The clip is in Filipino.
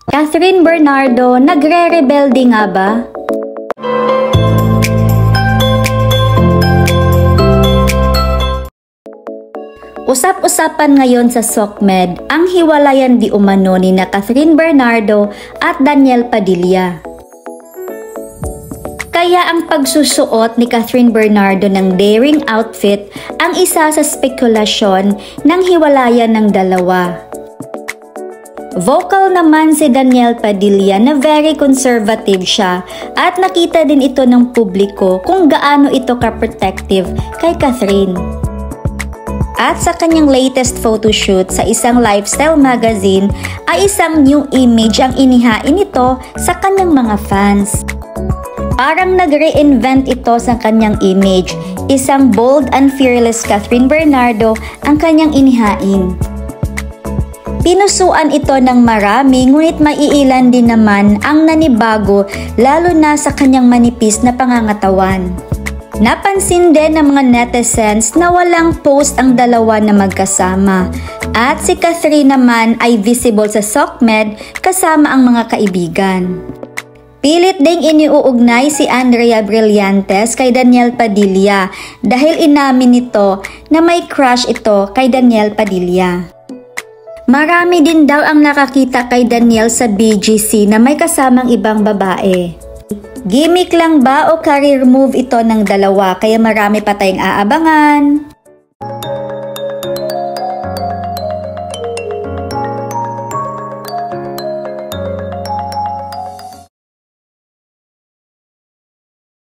Catherine Bernardo, nagre-rebelde nga ba? Usap-usapan ngayon sa SOCMED ang hiwalayan di umano ni na Catherine Bernardo at Daniel Padilla. Kaya ang pagsusuot ni Catherine Bernardo ng daring outfit ang isa sa spekulasyon ng hiwalayan ng dalawa. Vocal naman si Daniel Padilla na very conservative siya at nakita din ito ng publiko kung gaano ito ka-protective kay Catherine. At sa kanyang latest photoshoot sa isang lifestyle magazine ay isang new image ang inihain nito sa kanyang mga fans. Parang nag-reinvent ito sa kanyang image, isang bold and fearless Catherine Bernardo ang kanyang inihain. Pinusuan ito ng marami ngunit maiilan din naman ang nanibago lalo na sa kanyang manipis na pangangatawan. Napansin din ng mga netizens na walang post ang dalawa na magkasama at si Catherine naman ay visible sa SOCMED kasama ang mga kaibigan. Pilit ding iniuugnay si Andrea Brillantes kay Daniel Padilla dahil inamin nito na may crush ito kay Daniel Padilla. Marami din daw ang nakakita kay Daniel sa BGC na may kasamang ibang babae. Gimmick lang ba o career move ito ng dalawa kaya marami pa tayong aabangan?